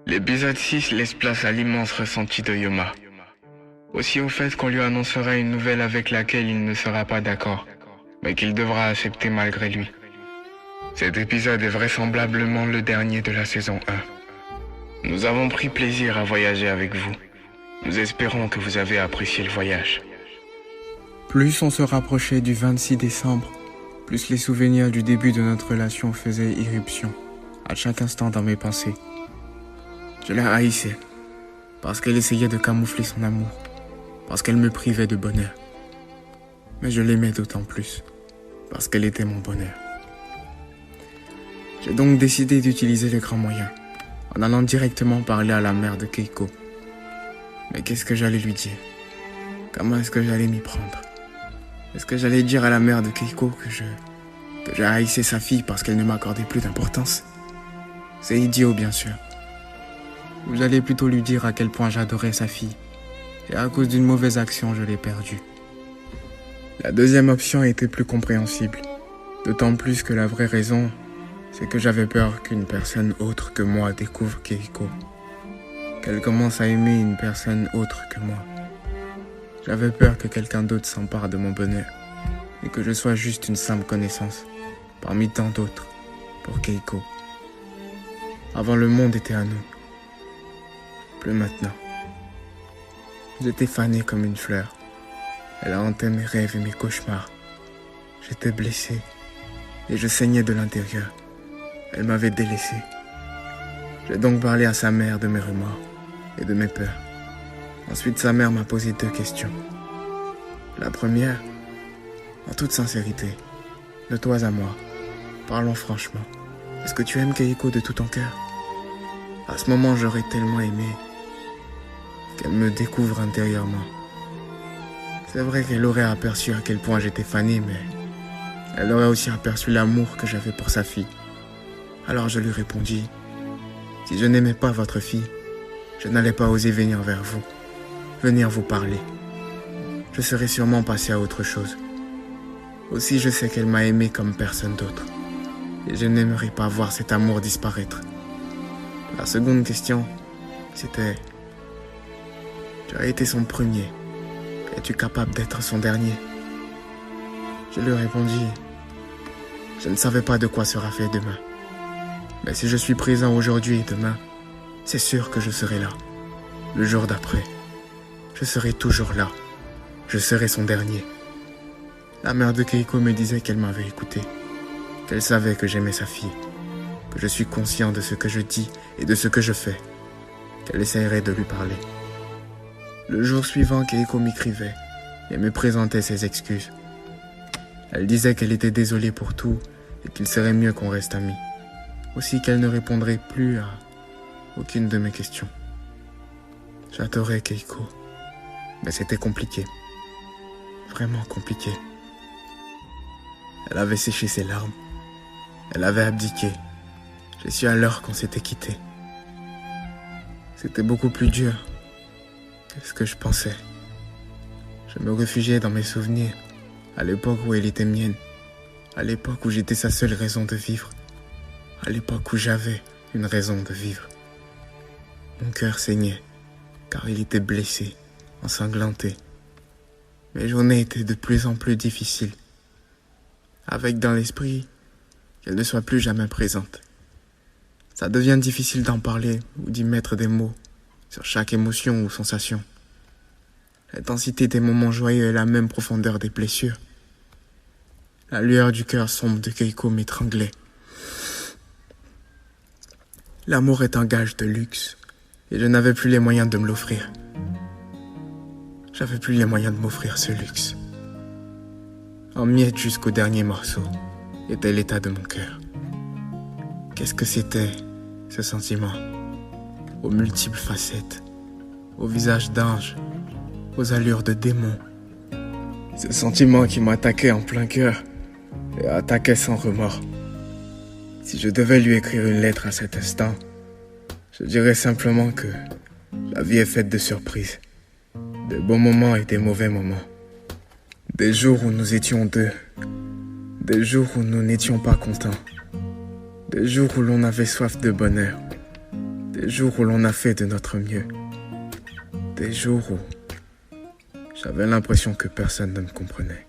L'épisode 6 laisse place à l'immense ressenti de Yoma. Aussi au fait qu'on lui annoncera une nouvelle avec laquelle il ne sera pas d'accord, mais qu'il devra accepter malgré lui. Cet épisode est vraisemblablement le dernier de la saison 1. Nous avons pris plaisir à voyager avec vous. Nous espérons que vous avez apprécié le voyage. Plus on se rapprochait du 26 décembre, plus les souvenirs du début de notre relation faisaient irruption, à chaque instant dans mes pensées. Je la haïssais, parce qu'elle essayait de camoufler son amour, parce qu'elle me privait de bonheur. Mais je l'aimais d'autant plus, parce qu'elle était mon bonheur. J'ai donc décidé d'utiliser les grands moyens, en allant directement parler à la mère de Keiko. Mais qu'est-ce que j'allais lui dire? Comment est-ce que j'allais m'y prendre? Est-ce que j'allais dire à la mère de Keiko que je haïssais sa fille parce qu'elle ne m'accordait plus d'importance? C'est idiot, bien sûr. Ou j'allais plutôt lui dire à quel point j'adorais sa fille, et à cause d'une mauvaise action, je l'ai perdue. La deuxième option était plus compréhensible, d'autant plus que la vraie raison, c'est que j'avais peur qu'une personne autre que moi découvre Keiko, qu'elle commence à aimer une personne autre que moi. J'avais peur que quelqu'un d'autre s'empare de mon bonheur, et que je sois juste une simple connaissance, parmi tant d'autres, pour Keiko. Avant, le monde était à nous. Plus maintenant. J'étais fané comme une fleur. Elle a hanté mes rêves et mes cauchemars. J'étais blessé et je saignais de l'intérieur. Elle m'avait délaissé. J'ai donc parlé à sa mère de mes remords et de mes peurs. Ensuite, sa mère m'a posé 2 questions. La première, en toute sincérité, de toi à moi, parlons franchement. Est-ce que tu aimes Keiko de tout ton cœur? À ce moment, j'aurais tellement aimé qu'elle me découvre intérieurement. C'est vrai qu'elle aurait aperçu à quel point j'étais fané, mais elle aurait aussi aperçu l'amour que j'avais pour sa fille. Alors je lui répondis, si je n'aimais pas votre fille, je n'allais pas oser venir vers vous, venir vous parler. Je serais sûrement passé à autre chose. Aussi, je sais qu'elle m'a aimé comme personne d'autre, et je n'aimerais pas voir cet amour disparaître. La seconde question, c'était, tu as été son premier. Es-tu capable d'être son dernier? Je lui répondis, je ne savais pas de quoi sera fait demain. Mais si je suis présent aujourd'hui et demain, c'est sûr que je serai là. Le jour d'après, je serai toujours là. Je serai son dernier. La mère de Keiko me disait qu'elle m'avait écouté, qu'elle savait que j'aimais sa fille, que je suis conscient de ce que je dis et de ce que je fais, qu'elle essayerait de lui parler. Le jour suivant, Keiko m'écrivait et me présentait ses excuses. Elle disait qu'elle était désolée pour tout et qu'il serait mieux qu'on reste amis. Aussi qu'elle ne répondrait plus à aucune de mes questions. J'adorais Keiko, mais c'était compliqué. Vraiment compliqué. Elle avait séché ses larmes. Elle avait abdiqué. J'ai su alors qu'on s'était quittés. C'était beaucoup plus dur que ce que je pensais. Je me réfugiais dans mes souvenirs, à l'époque où elle était mienne, à l'époque où j'étais sa seule raison de vivre, à l'époque où j'avais une raison de vivre. Mon cœur saignait, car il était blessé, ensanglanté. Mes journées étaient de plus en plus difficiles, avec dans l'esprit qu'elle ne soit plus jamais présente. Ça devient difficile d'en parler ou d'y mettre des mots sur chaque émotion ou sensation. L'intensité des moments joyeux est la même profondeur des blessures. La lueur du cœur sombre de Keiko m'étranglait. L'amour est un gage de luxe, et je n'avais plus les moyens de me l'offrir. J'avais plus les moyens de m'offrir ce luxe. En miettes jusqu'au dernier morceau était l'état de mon cœur. Qu'est-ce que c'était, ce sentiment? Aux multiples facettes, au visage d'ange, aux allures de démon. Ce sentiment qui m'attaquait en plein cœur et attaquait sans remords. Si je devais lui écrire une lettre à cet instant, je dirais simplement que la vie est faite de surprises, de bons moments et des mauvais moments. Des jours où nous étions deux, des jours où nous n'étions pas contents, des jours où l'on avait soif de bonheur, Des jours où l'on a fait de notre mieux. Des jours où j'avais l'impression que personne ne me comprenait.